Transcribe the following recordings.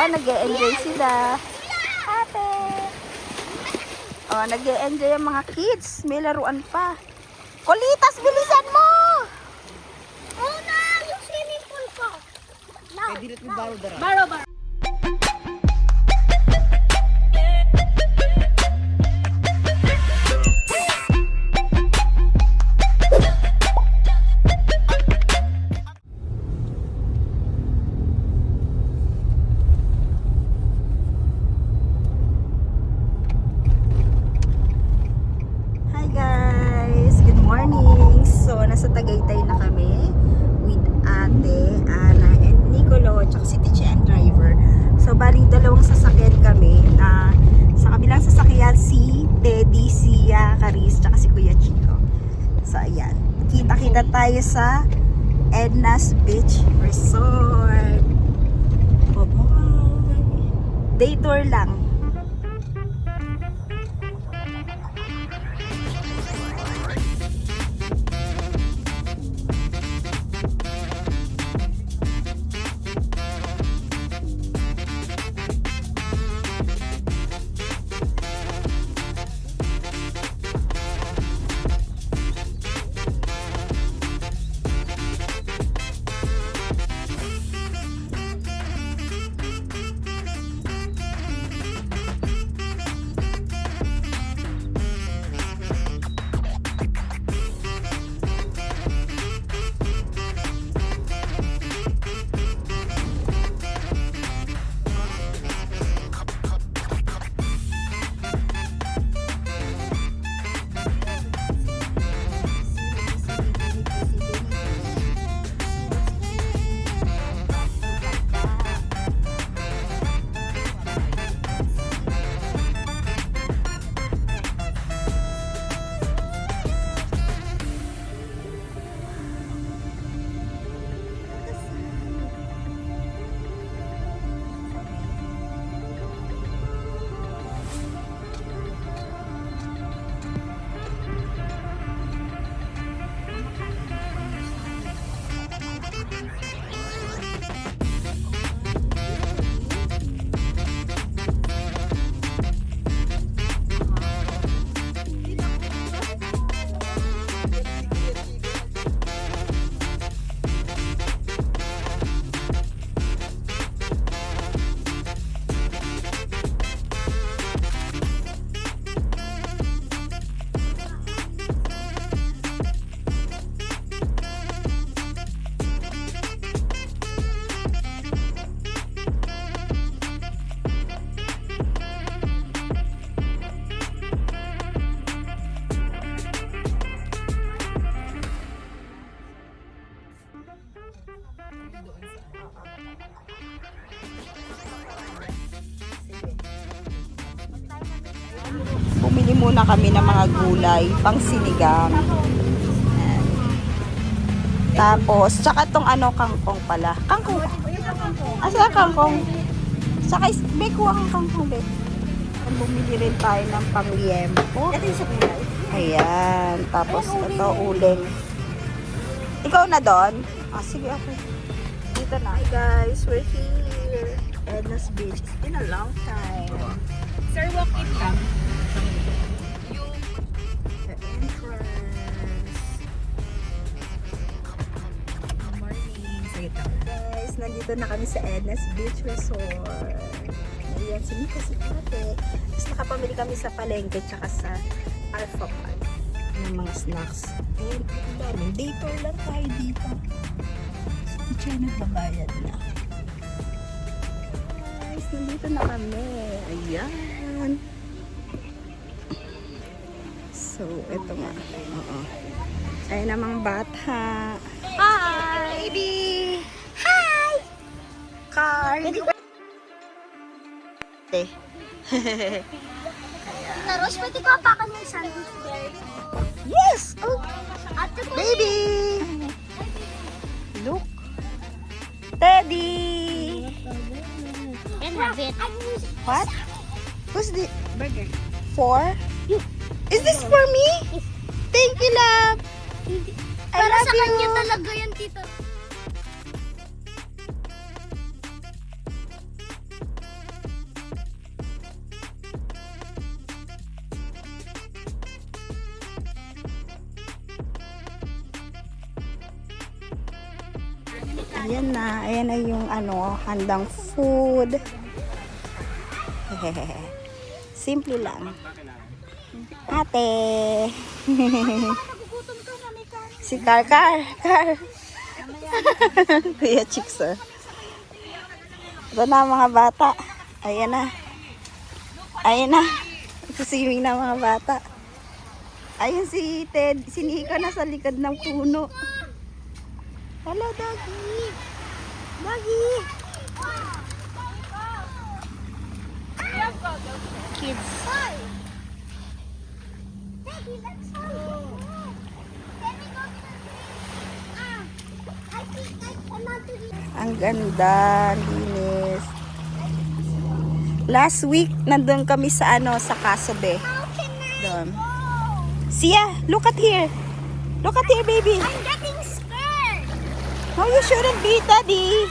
Nag-e-enjoy sila. Happy! Oh, nag-e-enjoy ang mga kids. May laruan pa. Kulitas, bilisan mo! Oh na, yung swimming pool ko. Pwede rin yung baro dara. Baro. Hi guys! Good morning! So, nasa Tagaytay na kami with Ate, Ana, and Nicolo, tsaka si Tichi and driver. So, bali dalawang sasakyan kami na sa kabilang sasakyan si Teddy, Sia, Caris, tsaka si Kuya Chico. So, ayan. Kita-kita tayo sa Edna's Beach Resort. Bye-bye! Day tour lang. Bumili muna kami ng mga gulay, pang sinigang. Ayan. Tapos, tsaka tong ano, kangkong pala. Kangkong. Asa kangkong? Saka, may kuha kang kangkong, be. Bumili rin tayo ng pang-liempo. Ayan. Tapos, ito, uling. Ikaw na doon? Ah, sige, okay. Dito na. Hi guys, we're here. Edna's Beach. It's been a long time. Sir, walk in lang. The entrance. Good morning. Sige tayo. Guys, nandito na kami sa Edna's Beach Resort. Ayan, si Mika, si Ate. Tapos nakapamili kami sa palengke tsaka sa Alpha Park ng mga snacks. Ayan, ang daming. Day tour lang tayo dito. Si Ticha nagbabayad na. Guys, nandito na kami. Ayan. So, eto nga. Oo. Ayan ang mga bata. Hi! Baby! Hi! Car! Taros, pwede ko apakan yung sandwich there. Yes! Oh, Ate ko. baby! Look! Teddy! And rabbit. What? Who's the Burger. for? Is this for me? Thank you, love! I Para love sa kanya you! talaga yan, tito. Ayan na yung handang food. Simple lang. Ate. Si Kar. Kuya Chicks, oh. Ito na mga bata. Ayan na. Suswimming na mga bata. Ayun si Ted. Sinika na sa likod ng puno. Hello, doggy. Doggy. Kids. Daddy, let's go. Can we go to the I think I cannot do this. Ang ganda, linis. Last week, nandun kami sa sa Casobe. How can I Doon. go? Sia, look at here. Look at here, baby. I'm getting scared. No, you shouldn't be, Daddy.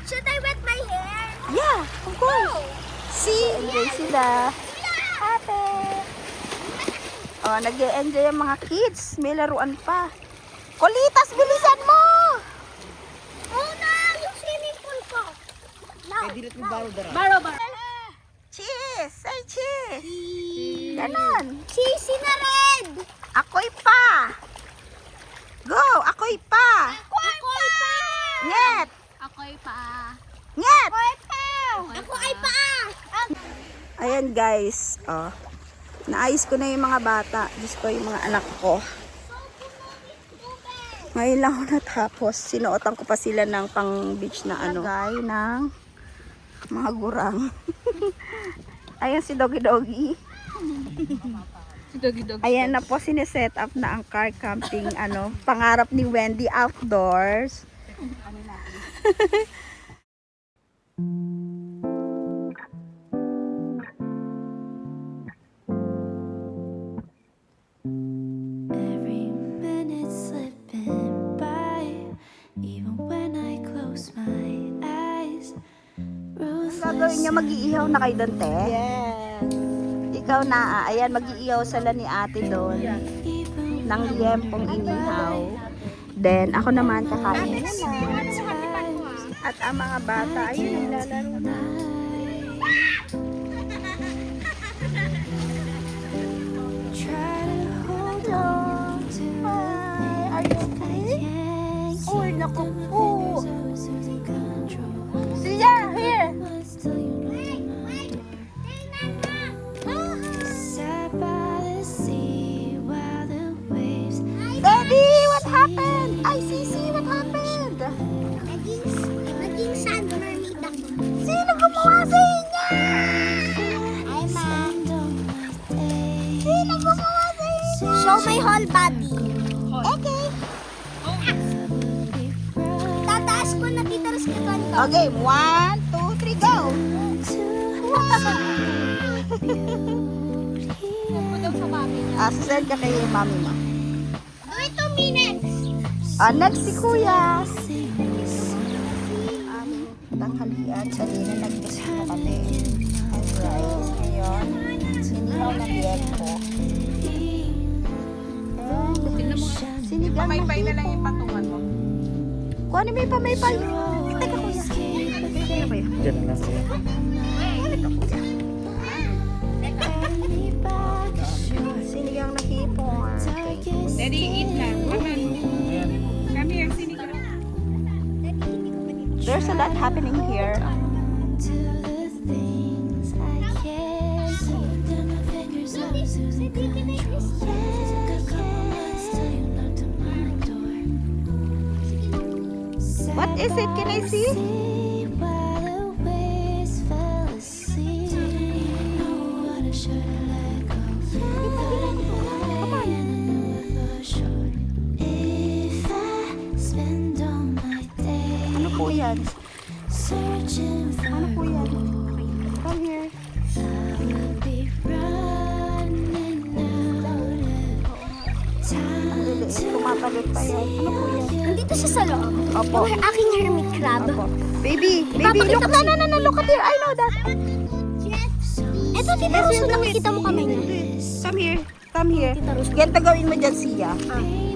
Should I wet my hair? Yeah, of course. See, enjoy sila. Ate. Oh, nag-enjoy ang mga kids. May laruan pa. Kulitas, bilisan mo! Oh no, yung swimming pool ko. No. Pwede rin mag-baro dara. Cheese! Say cheese! Ganon. Cheesy na red. Ako'y pa! Go! Ako'y pa! Ako'y pa. Nyet! Ako'y pa. Nyet! Ako'y pa. Ako ay pa. Ayan guys, naayos ko na yung mga bata. Diyos ko, yung mga anak ko. Ngayon lang ako natapos. Sinuotan ko pa sila ng pang beach na lagay ng mga gurang. Ayan si Doggy Doggy. Ayan na po, sineset up na ang car camping, pangarap ni Wendy outdoors. Every minute slipping by, even when I close my eyes. Gagawin niya, mag-iihaw na kayo doon, te? Yes. Ikaw na, ayan, mag-iihaw sila ni ate doon. Ng liyempong inihaw. Then, ako naman kakain na. At ang mga bata, ayun, naglalaro na. Try to hold on to Are you okay? Uy, naku po. Siya, here. Sat by the sea while the waves. Daddy, what happened? I see, what happened? Naging sand mermaid ako. Sino gumawa sa inyo? Ay, ma. Sino gumawa sa inyo? Show my whole body. Okay. Tataas ko na dito sa kanto. Okay, 1, 2, 3, go. Send ka kay mami mo. Do it 2 minutes. Next si Kuya. Tanghalian, kanina nag-disco kami. Ang rice. Ngayon, sinihaw ng yelpo. Sinigang ng Pamay-pay na lang yung patungan mo. Kung ano may pamaypay. Teka Kuya. Sino ba yun? Diyan na lang siya. Sinigang na hipon. Daddy, eat na. Come here, sinigang. There's a lot happening here. To the things I can't see. Then my fingers are losing control. Took a couple months till you knocked on my door. What is it? Can I see? While the waves fell asleep. Know what I should have let go. Come on. For sure. If I spend all my days Ano po yan? searching for Ano po yan? gold, Come here. I will be running out of time Liliit. to Tumatalot pa yan. Ano po yan? Nandito siya sa loob. Opo. Yung aking hermit crab. Opo. Baby, look. No, look at here. I know that. Ito, Tita Russo, nakikita mo kamay niya. Come here. Ganito gawin mo dyan siya.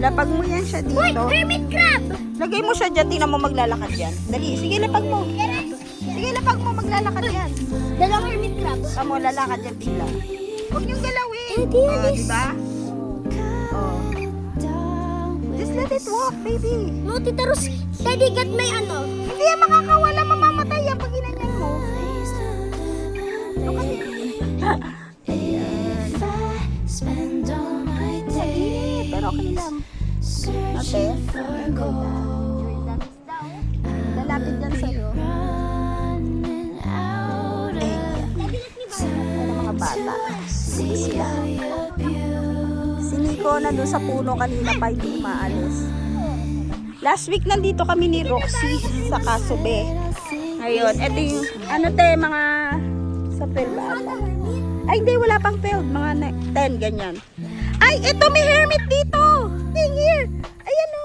Lapag mo yan siya dito. Hermit crab! Lagay mo siya dyan, tingnan mo maglalakad yan. Dali, sige lapag mo. Sige lapag mo, maglalakad yan. Dalawang hermit crabs. Tamo, lalakad yan bigla. Huwag niyong galawin. Eh, di, Diba? Oh. Just let it walk, baby. No, Tita Rose, Daddy got may ano. Hindi yan makakawala, mamamatay yan pag ginanyan mo. Look at it. If I spend all my days Pero okay lang. searching for gold, Lalapit yan sa'yo. running out of Ano mga bata. see all your beauty. Si Nico na doon sa puno kanina pa hindi umaalis. Last week nandito kami ni Roxy sa Kasube. Ngayon, eto yung ano te, mga sa field ba ata? Ay hindi, wala pang field. Mga 10 ganyan. Ay, eto may hermit dito. Ting here. Ayan o.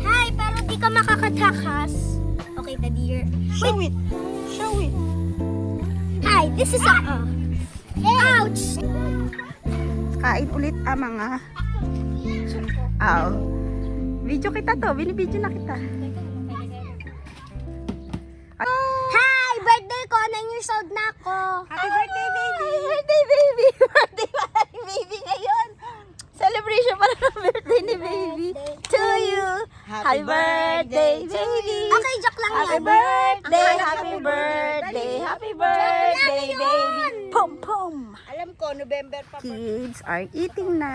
Hi, pero di ka makakatakas. Okay, Daddy. Show it. Show it. Hi, this is a... Ouch! Kain ulit ang mga... Aw. Video kita to. Binibidyo na kita. Hi! Birthday ko! 9 years old na ako. Happy birthday, baby! Happy birthday, baby! Birthday pa ni baby ngayon. Celebration para ng birthday ni baby. To you. Happy birthday, baby! Okay, joke lang Happy yan. birthday, happy birthday, happy birthday, baby! Pum pum! Alam ko, November pa. Kids are eating na.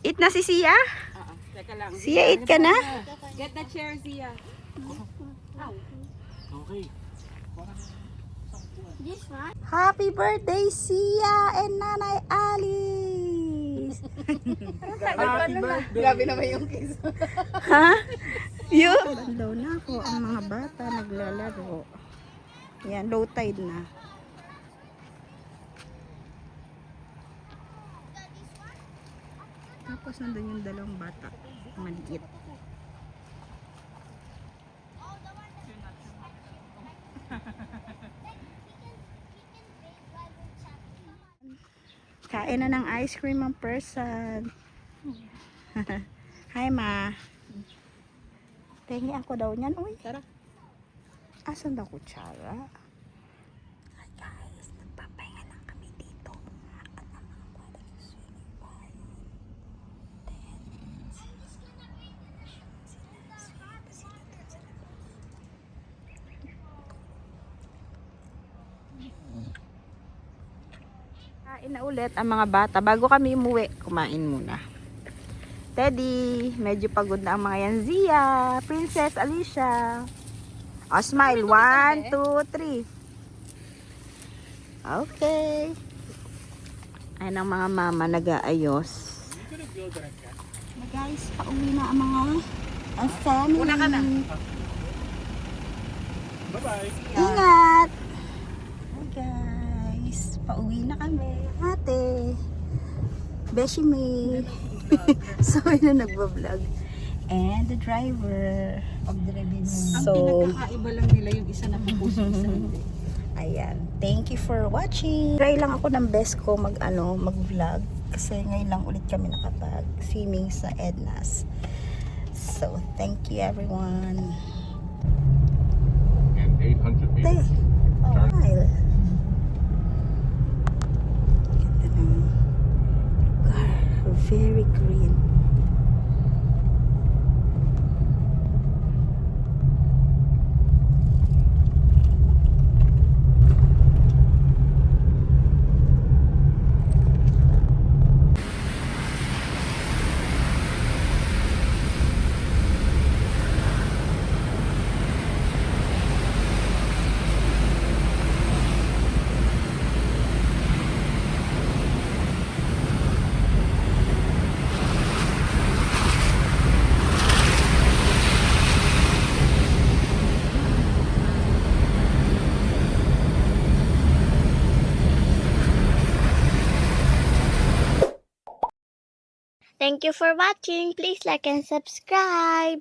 Eat na si Sia? Teka lang. Sia, eat ka na? Get the chair, Zia. This one? Happy birthday, Sia and Nanay Alice! Happy birthday. Grabe naman yung kiss. Ha? Yun? Daw na ako ang mga bata naglalaro. Yan, low tide na. Tapos nandun yung dalawang bata. Maliit. Kain na ng ice cream ang person. Hi, ma. Tingi ako daw niyan. Uy. Tara. Asan daw kutsara? Hi guys, nagpapahinga lang kami dito. At ang mga bata sa swimming pool. Kain na ulit ang mga bata. Bago kami umuwi, kumain muna. Teddy, medyo pagod na ang mga yan. Zia, Princess Alicia. O, smile. 1, 2, 3. Okay. Ayan ang mga mama nag-aayos. Guys, pauwi na ang family. Una ka na. Bye-bye. Ingat! Hi guys, pauwi na kami. Ate, Beshi May. So, yun na nagbablog. And the driver. Ang So, pinagkakaiba lang nila yung isa na pupuso, isa hindi. ayan. Thank you for watching. Try lang ako ng best ko mag-vlog. Kasi ngayon lang ulit kami nakapag-swimming sa Edna's. So, thank you everyone. And 800 Te, meters. smile. Ganda ng car. Very green. Thank you for watching. Please like and subscribe.